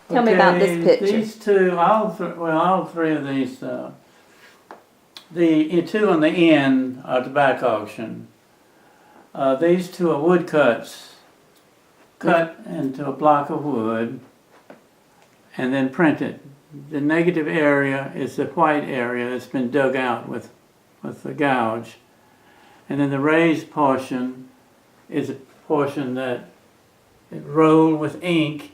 Tell me about this picture. These two, all three of these, the two on the end are the back auction. These two are woodcuts, cut into a block of wood and then printed. The negative area is the white area that's been dug out with the gouge. And then the raised portion is a portion that it rolled with ink,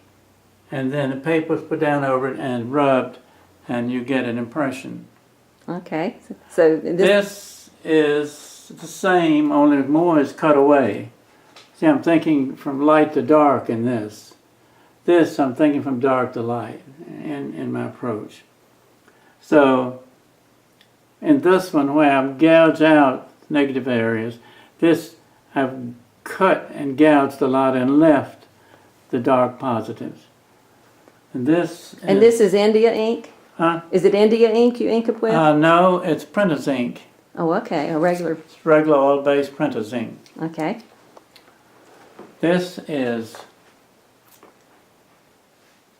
and then the paper is put down over it and rubbed, and you get an impression. Okay, so This is the same, only more is cut away. See, I'm thinking from light to dark in this. This, I'm thinking from dark to light in my approach. So, in this one, where I've gouged out negative areas, this I've cut and gouged a lot and left the dark positives. And this is India ink? Huh? Is it India ink you ink it with? No, it's printer's ink. Oh, okay, a regular. It's regular oil-based printer's ink. Okay. This is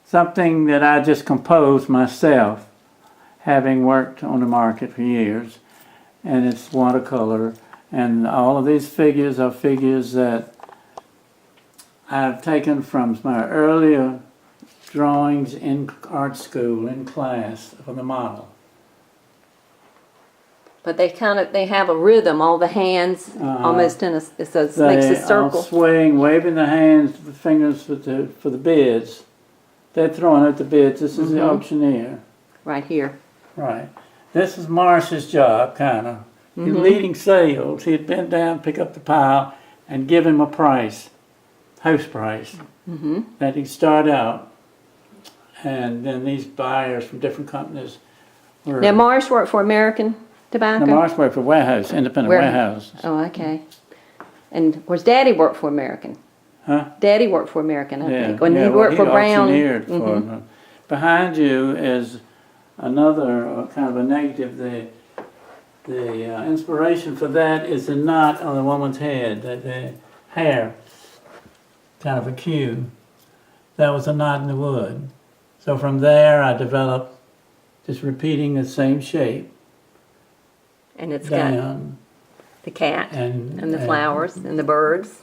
something that I just composed myself, having worked on the market for years, and it's watercolor. And all of these figures are figures that I've taken from my earlier drawings in art school, in class, for the model. But they have a rhythm, all the hands almost in a, so it makes a circle. All swaying, waving the hands, the fingers for the bids. They're throwing out the bids. This is the auctioneer. Right here. Right. This is Marsh's job, kind of. He's leading sales. He'd bend down, pick up the pile, and give him a price, house price, that he'd start out. And then these buyers from different companies were... Now, Marsh worked for American Tobacco? No, Marsh worked for warehouse, independent warehouses. Oh, okay. And of course, Daddy worked for American. Huh? Daddy worked for American, I think. When yeah, he worked for Brown. Auctioneered for them. Behind you is another kind of a negative. The inspiration for that is the knot on the woman's head, the hair, kind of a cue. That was a knot in the wood. So from there I developed just repeating the same shape. And it's down, got the cat and the flowers and the birds.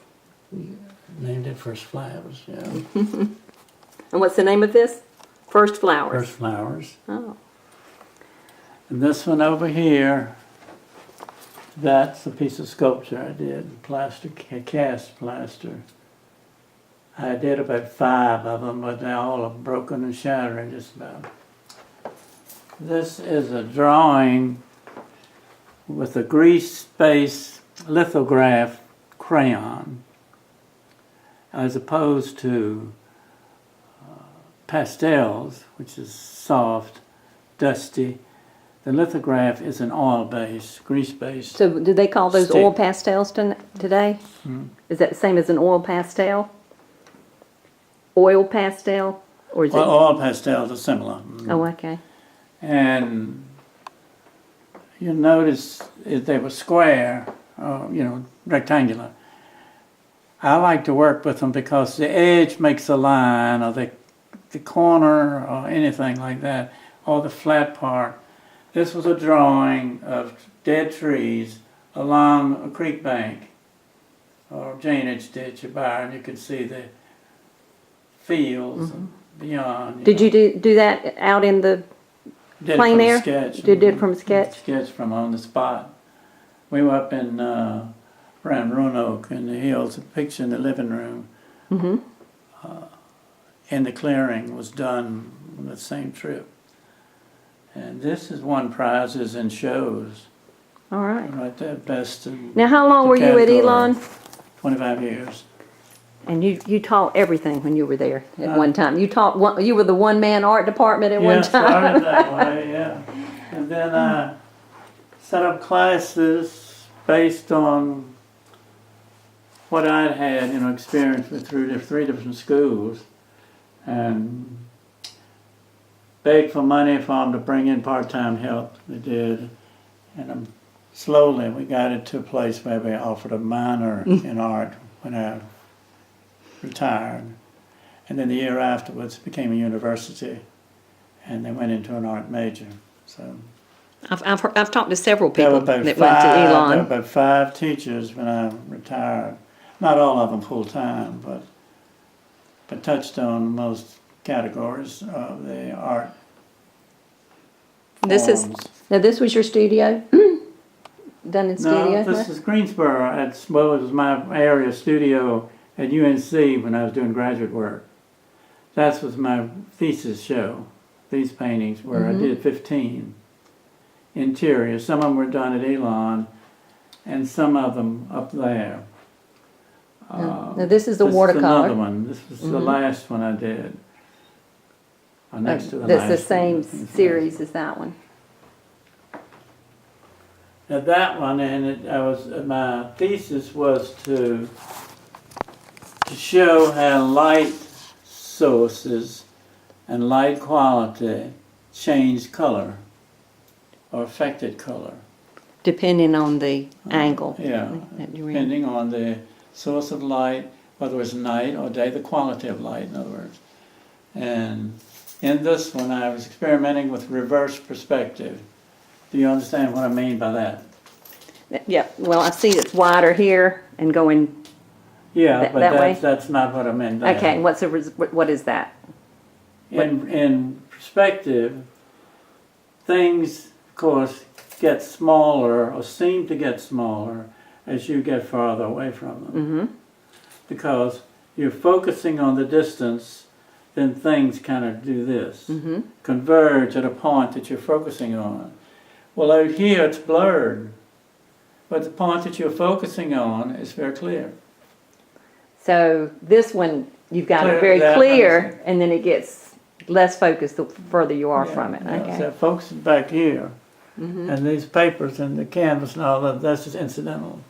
Named it First Flowers, yeah. And what's the name of this? First Flowers. First Flowers. Oh. And this one over here, that's a piece of sculpture I did, plaster, cast plaster. I did about 5 of them, but they all are broken and shattering just about. This is a drawing with a grease-based lithograph crayon, as opposed to pastels, which is soft, dusty. The lithograph is an oil-based, grease-based. So do they call those stick. oil pastels today? Is that the same as an oil pastel? Oil pastel? Or is it? Oil pastels are similar. Oh, okay. And you'll notice if they were square, rectangular. I like to work with them because the edge makes a line, or the corner, or anything like that, or the flat part. This was a drawing of dead trees along a creek bank, or drainage ditch, or barn. You can see the fields beyond. Did you do that out in the plein air? Sketch. Did it from sketch? Sketch from on the spot. We were up in around Roanoke in the hills. A picture in the living room. In the clearing was done on the same trip. And this is won prizes and shows. All right. Right there, best. Now, how long were you at Elon? 25 years. And you taught everything when you were there at one time. You were the one-man art department at one time. Yeah, started that way, yeah. And then I set up classes based on what I'd had, experience with through 3 different schools, and begged for money for them to bring in part-time help. They did, and slowly we got it to a place where we offered a minor in art when I retired. And then the year afterwards it became a university, and they went into an art major. So I've talked to several there were people about that went to there were Elon. about 5 teachers when I retired. Not all of them full time, but touched on most categories of the art This is forms. Now, this was your studio? Done in studio? No, this is Greensboro. It was my area studio at UNC when I was doing graduate work. That was my thesis show. These paintings were, I did 15 interiors. Some of them were done at Elon, and some of them up there. Now, this is the This is watercolor. another one. This was the last one I did. Or next to the That's last the same one. series as that one. Now that one, my thesis was to show how light sources and light quality changed color or affected color. Depending on the angle. Yeah, that you're in. depending on the source of light, whether it was night or day, the quality of light, in other words. And in this one, I was experimenting with reverse perspective. Do you understand what I mean by that? Yeah, well, I see it's wider here and going, Yeah, That- but that way? that's not what I meant there. okay, what is that? In perspective, things, of course, get smaller or seem to get smaller as you get farther away from them. Mm-hmm. Because you're focusing on the distance, then things kind of do this. Mm-hmm. Converge at a point that you're focusing on. Well, out here it's blurred, but the point that you're focusing on is very clear. So this one, you've got Clear, it very that clear, one's- and then it gets less focused the further you are Yeah, from it. yeah, Okay. So focus is back here. Mm-hmm. And these papers and the canvas and all that, that's just incidental.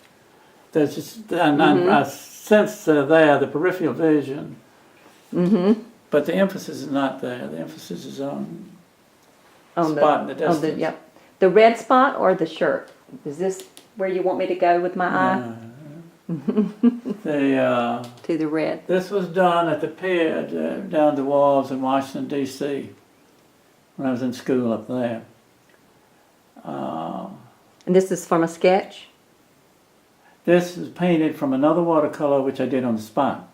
That's just, and Mm-hmm. I sense there, the peripheral vision, Mm-hmm. but the emphasis is not there. The emphasis is on On spot in the on distance. yep. The red spot or the shirt? Is this where you want me to go with my eye? To the red. This was done at the pier down the walls in Washington, D.C. when I was in school up there. And this is from a sketch? This is painted from another watercolor which I did on the spot.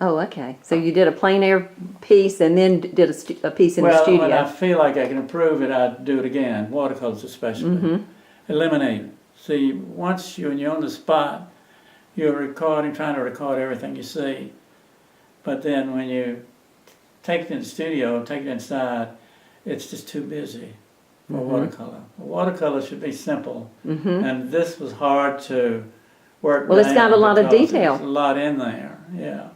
Oh, okay. So you did a plein air piece and then did a piece in the Well, when I studio. feel like I can improve it, I'd do it again, watercolors especially. Mm-hmm. Eliminate it. See, once when you're on the spot, you're recording, trying to record everything you see. But then when you take it in the studio, take it inside, it's just too busy for watercolor. Watercolor should be simple, Mm-hmm. and this was hard to work Well, it's down got a lot of because detail. there's a lot in there, yeah.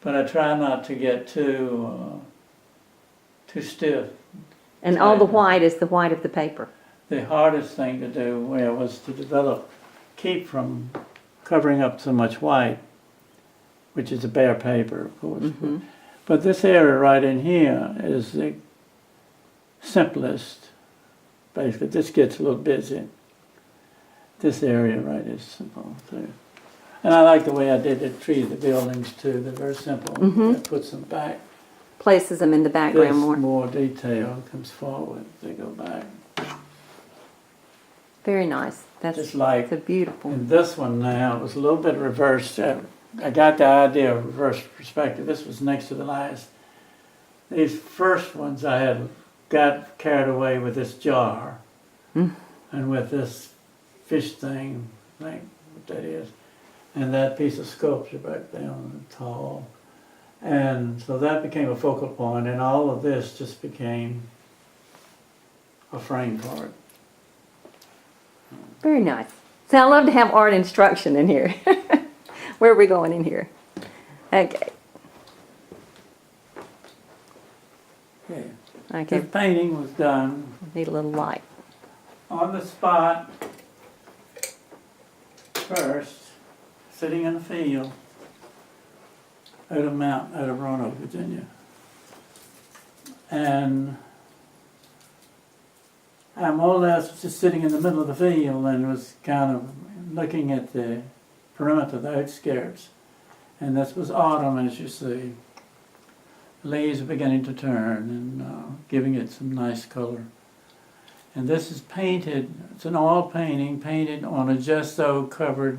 But I try not to get too stiff. And all the white is the white of the paper. The hardest thing to do was to keep from covering up so much white, which is a bare paper, of course. Mm-hmm. But this area right in here is the simplest. Basically, this gets a little busy. This area right is simple too. And I like the way I did it, treated the buildings too. They're very simple. Mhm. It puts them back. Places them in the This background more. more detail comes forward. They go back. Very nice. That's Just like a beautiful. in this one now, it was a little bit reversed. I got the idea of reverse perspective. This was next to the last. These first ones I had got carried away with this jar Mm. and with this fish thing, I think what that is, and that piece of sculpture back there on the tall. And so that became a focal point, and all of this just became a frame for it. Very nice. So I love to have art instruction in here. Where are we going in here? Okay. Yeah. Okay. The painting was done Need a little light. on the spot first, sitting in the field out of Roanoke, Virginia. And I'm more or less just sitting in the middle of the field and was kind of looking at the perimeter, the outskirts. And this was autumn, as you see. leaves are beginning to turn and giving it some nice color. And this is painted, it's an oil painting painted on a gesso covered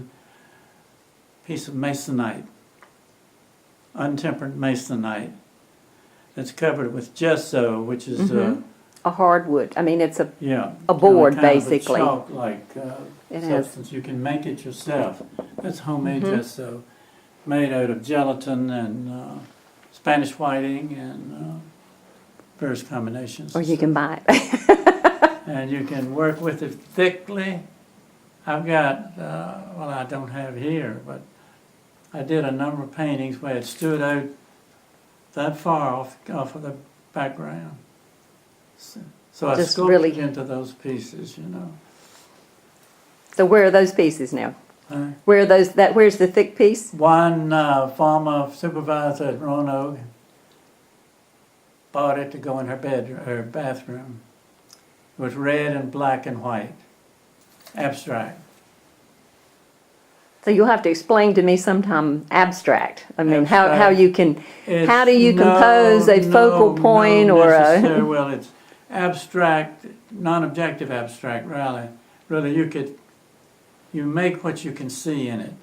piece of masonite, untempered masonite. That's covered with gesso, which is A hardwood. I mean, it's a yeah, board, kind of basically. a chalk-like It has- substance. You can make it yourself. That's homemade gesso, made out of gelatin and Spanish whiting and various combinations. or you can buy it. And you can work with it thickly. I've got, well, I don't have here, but I did a number of paintings where it stood out that far off of the background. So I Just sculpted really- into those pieces, you know. So where are those pieces now? Uh, Where are those? Where's the thick piece? One former supervisor at Roanoke bought it to go in her bathroom. It was red and black and white, abstract. So you'll have to explain to me sometime abstract. I mean, how Abstract. you can, It's how do you compose a focal point no or necessary- a? Well, it's abstract, non-objective abstract, really. Really, you make what you can see in it.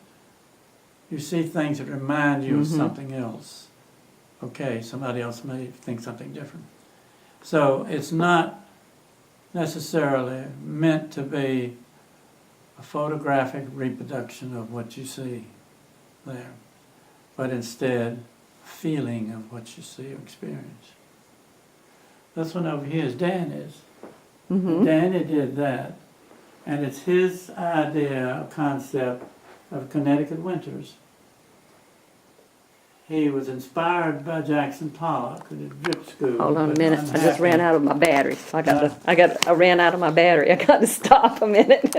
You see things that remind you of something else. Okay, somebody else may think something different. So it's not necessarily meant to be a photographic reproduction of what you see there, but instead a feeling of what you see or experience. This one over here is Danny's. Danny did that, and it's his idea, concept of Connecticut winters. He was inspired by Jackson Pollock, who did Drip School. Hold on a but minute. I just unhappy. ran out of my battery. I ran out of my battery. I got to stop a minute.